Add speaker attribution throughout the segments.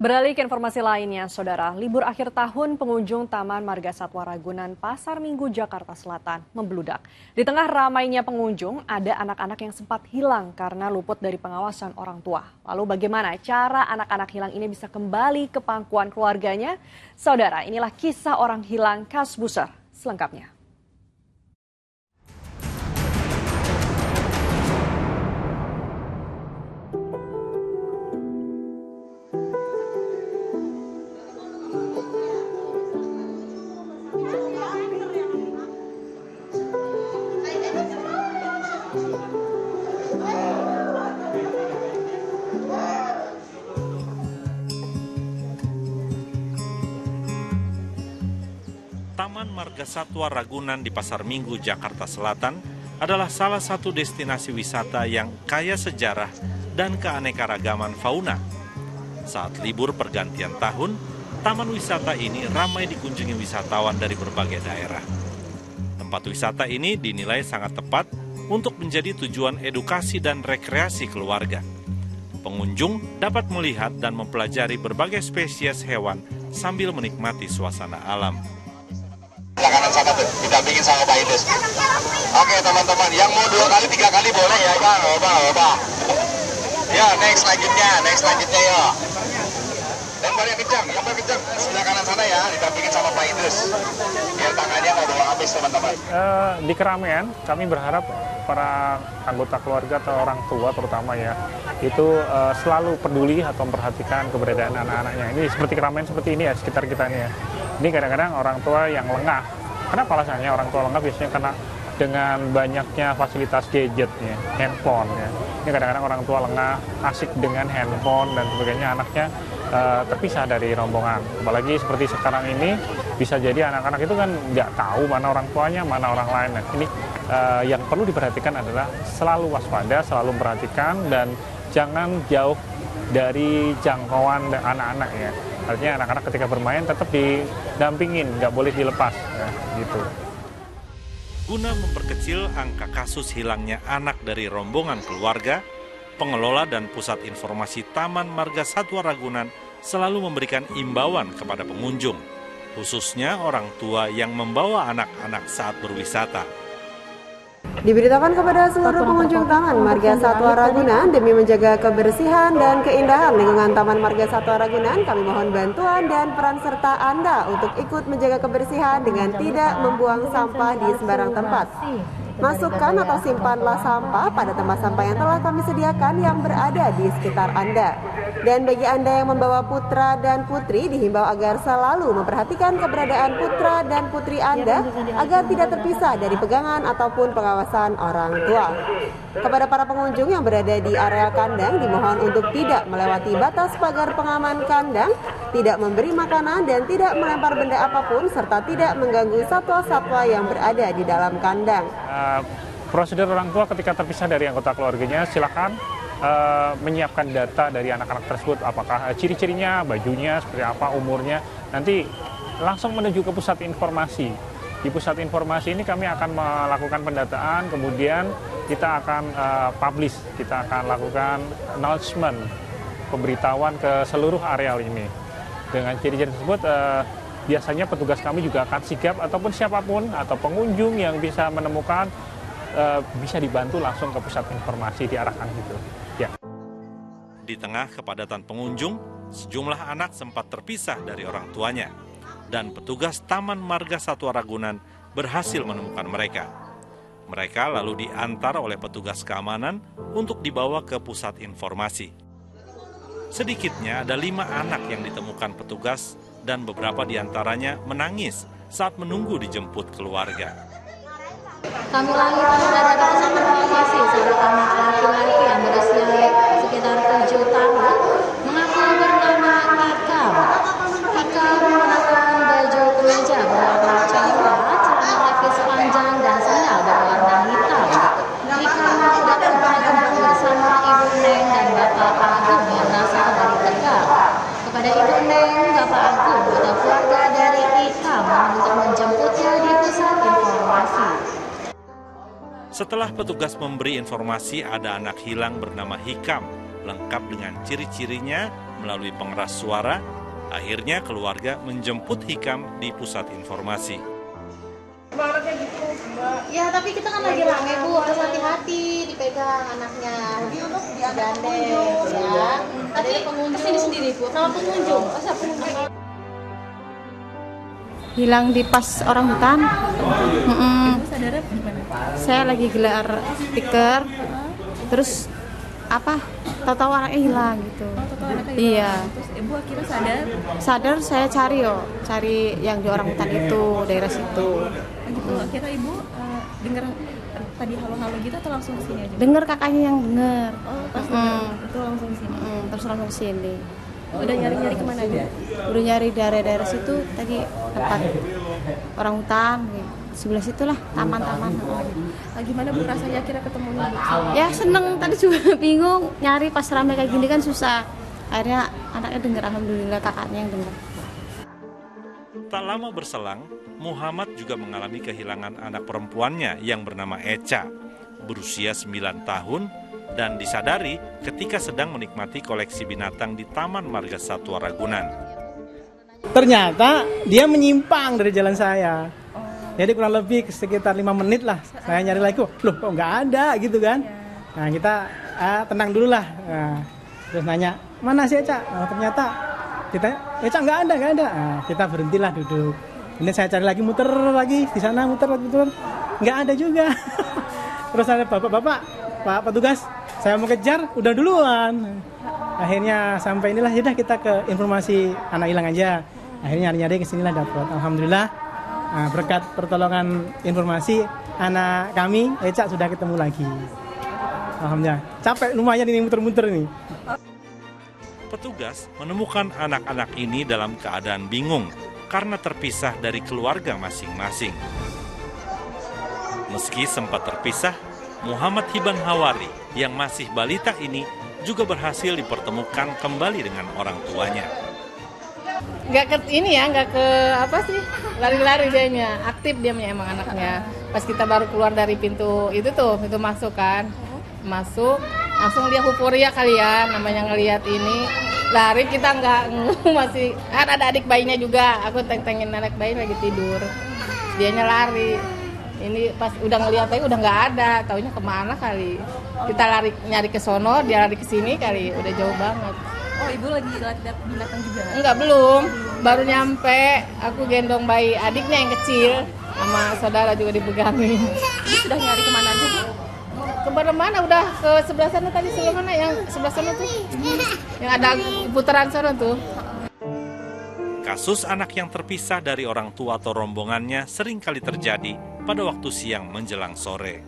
Speaker 1: Beralih ke informasi lainnya, Saudara. Libur akhir tahun pengunjung Taman Marga Satwa Ragunan Pasar Minggu, Jakarta Selatan membludak. Di tengah ramainya pengunjung, ada anak-anak yang sempat hilang karena luput dari pengawasan orang tua. Lalu bagaimana cara anak-anak hilang ini bisa kembali ke pangkuan keluarganya? Saudara, inilah kisah orang hilang Kasbuser selengkapnya.
Speaker 2: Taman Marga Satwa Ragunan di Pasar Minggu, Jakarta Selatan adalah salah satu destinasi wisata yang kaya sejarah dan keanekaragaman fauna. Saat libur pergantian tahun, taman wisata ini ramai dikunjungi wisatawan dari berbagai daerah. Tempat wisata ini dinilai sangat tepat untuk menjadi tujuan edukasi dan rekreasi keluarga. Pengunjung dapat melihat dan mempelajari berbagai spesies hewan sambil menikmati suasana alam.
Speaker 3: Kanan sana tuh, didampingin sama Pak Idus. Oke teman-teman, yang mau 2 kali 3 kali boleh ya Bang, oba. Ya, next selanjutnya ya. Lempar yang kencang, sebelah kanan sana ya, didampingin sama Pak Idus. Biar tangannya nggak bawa habis teman-teman.
Speaker 4: Di keramaian, kami berharap para anggota keluarga atau orang tua terutama ya, itu selalu peduli atau memperhatikan keberadaan anak-anaknya. Ini seperti keramaian seperti ini ya, sekitar kita nih ya. Ini kadang-kadang orang tua yang lengah. Kenapa alasannya orang tua lengah? Biasanya karena dengan banyaknya fasilitas gadgetnya, handphone ya. Ini kadang-kadang orang tua lengah, asik dengan handphone dan sebagainya, anaknya terpisah dari rombongan. Apalagi seperti sekarang ini, bisa jadi anak-anak itu kan nggak tahu mana orang tuanya, mana orang lain. Nah, ini yang perlu diperhatikan adalah selalu waspada, selalu memperhatikan, dan jangan jauh dari jangkauan anak-anak ya. Artinya anak-anak ketika bermain tetap didampingin, nggak boleh dilepas, ya, gitu.
Speaker 2: Guna memperkecil angka kasus hilangnya anak dari rombongan keluarga, pengelola dan pusat informasi Taman Marga Satwa Ragunan selalu memberikan imbauan kepada pengunjung, khususnya orang tua yang membawa anak-anak saat berwisata.
Speaker 5: Diberitakan kepada seluruh pengunjung Taman Marga Satwa Ragunan demi menjaga kebersihan dan keindahan lingkungan Taman Marga Satwa Ragunan, kami mohon bantuan dan peran serta Anda untuk ikut menjaga kebersihan dengan tidak membuang sampah di sembarang tempat. Masukkan atau simpanlah sampah pada tempat sampah yang telah kami sediakan yang berada di sekitar Anda. Dan bagi Anda yang membawa putra dan putri, dihimbau agar selalu memperhatikan keberadaan putra dan putri Anda agar tidak terpisah dari pegangan ataupun pengawasan orang tua. Kepada para pengunjung yang berada di area kandang, dimohon untuk tidak melewati batas pagar pengaman kandang, tidak memberi makanan dan tidak melempar benda apapun, serta tidak mengganggu satwa-satwa yang berada di dalam kandang.
Speaker 4: Prosedur orang tua ketika terpisah dari anggota keluarganya, silakan menyiapkan data dari anak-anak tersebut, apakah ciri-cirinya, bajunya, seperti apa, umurnya, nanti langsung menuju ke pusat informasi. Di pusat informasi ini kami akan melakukan pendataan, kemudian kita akan publish, kita akan lakukan announcement, pemberitahuan ke seluruh areal ini. Dengan ciri-ciri tersebut, biasanya petugas kami juga akan sigap ataupun siapapun atau pengunjung yang bisa menemukan bisa dibantu langsung ke pusat informasi, diarahkan gitu. Ya.
Speaker 2: Di tengah kepadatan pengunjung, sejumlah anak sempat terpisah dari orang tuanya, dan petugas Taman Marga Satwa Ragunan berhasil menemukan mereka. Mereka lalu diantar oleh petugas keamanan untuk dibawa ke pusat informasi. Sedikitnya ada 5 anak yang ditemukan petugas dan beberapa diantaranya menangis saat menunggu dijemput keluarga.
Speaker 6: Kami ulangi dari pusat informasi, seorang anak laki-laki yang berusia sekitar 7 tahun mengaku bernama Ikam. Ikam mengenakan baju kemeja berwarna coklat, celana levis panjang dan sandal berwarna hitam. Ikam datang berjemput bersama Ibu Neng dan Bapak Agung yang berasal dari Tegal. Kepada Ibu Neng, Bapak Agung atau keluarga dari Ikam untuk menjemputnya di pusat informasi.
Speaker 2: Setelah petugas memberi informasi ada anak hilang bernama Hikam, lengkap dengan ciri-cirinya, melalui pengeras suara, akhirnya keluarga menjemput Hikam di pusat informasi.
Speaker 6: Ya, tapi kita kan lagi rame, Bu. Harus hati-hati dipegang anaknya. Digandeng, ya. Ada pengunjung. Kesini sendiri, Bu. Sama pengunjung. Masa pengunjung?
Speaker 7: Hilang di pas orang hutan.
Speaker 8: Ibu sadar gimana?
Speaker 7: Saya lagi gelar stiker, terus tahu-tahu anaknya hilang gitu. Iya.
Speaker 8: Terus ibu akhirnya
Speaker 7: Sadar saya cari yang di orang hutan itu, daerah situ.
Speaker 8: gitu. Akhirnya ibu dengar tadi halo-halo gitu atau langsung ke sini aja?
Speaker 7: Dengar kakaknya yang dengar.
Speaker 8: Oh, pas dengar itu langsung ke sini.
Speaker 7: Terus langsung ke sini.
Speaker 8: Udah nyari-nyari kemana aja?
Speaker 7: Udah nyari daerah-daerah situ tadi tempat orang hutan, sebelah situlah taman-taman.
Speaker 8: Gimana Bu rasanya akhirnya ketemu ibu?
Speaker 7: Ya seneng, tadi juga bingung nyari pas ramai kayak gini kan susah. Akhirnya anaknya dengar, alhamdulillah kakaknya yang dengar.
Speaker 2: Tak lama berselang, Muhammad juga mengalami kehilangan anak perempuannya yang bernama Eca, berusia 9 tahun, dan disadari ketika sedang menikmati koleksi binatang di Taman Marga Satwa Ragunan.
Speaker 9: Ternyata dia menyimpang dari jalan saya. Jadi kurang lebih sekitar 5 menit lah saya nyari lagi, loh kok nggak ada gitu kan. Nah kita tenang dulu lah. Nah, terus nanya, mana sih Eca? Ternyata kita, Eca nggak ada. Nah, kita berhentilah duduk. Ini saya cari lagi, muter lagi di sana, muter, nggak ada juga. Terus ada bapak-bapak, Pak petugas, saya mau kejar, udah duluan. Akhirnya sampai inilah, yaudah kita ke informasi anak hilang aja. Akhirnya nyari-nyari kesinilah dapat. Alhamdulillah, berkat pertolongan informasi anak kami, Eca sudah ketemu lagi. Alhamdulillah, capek lumayan ini muter-muter ini.
Speaker 2: Petugas menemukan anak-anak ini dalam keadaan bingung karena terpisah dari keluarga masing-masing. Meski sempat terpisah, Muhammad Hiban Hawari yang masih balita ini juga berhasil dipertemukan kembali dengan orang tuanya.
Speaker 10: Nggak ke lari-lari dianya, aktif dia emang anaknya. Pas kita baru keluar dari pintu masuk kan, langsung dia euforia kalian, namanya ngelihat ini, lari kita nggak masih, kan ada adik bayinya juga, aku teng-tengin anak bayi lagi tidur, dianya lari. Ini pas udah ngeliat aja udah nggak ada, taunya kemana kali. Kita lari nyari ke sono, dia lari ke sini kali, udah jauh banget.
Speaker 8: Oh, ibu lagi lihat binatang juga?
Speaker 10: Enggak, belum. Baru nyampe, aku gendong bayi adiknya yang kecil, sama saudara juga dipegangin.
Speaker 8: Ini sudah nyari kemana aja, Bu?
Speaker 10: Kemana-mana, udah ke sebelah sana tadi, sebelah mana yang sebelah sana tuh. Yang ada putaran sana tuh.
Speaker 2: Kasus anak yang terpisah dari orang tua atau rombongannya sering kali terjadi pada waktu siang menjelang sore.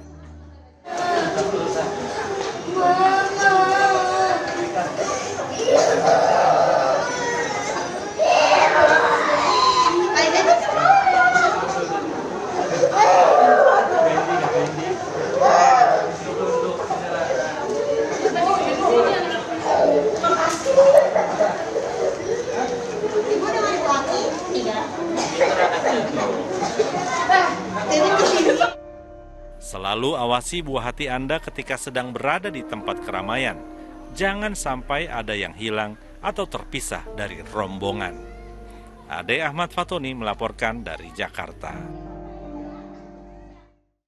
Speaker 2: Selalu awasi buah hati Anda ketika sedang berada di tempat keramaian. Jangan sampai ada yang hilang atau terpisah dari rombongan. Ade Ahmad Fatoni melaporkan dari Jakarta.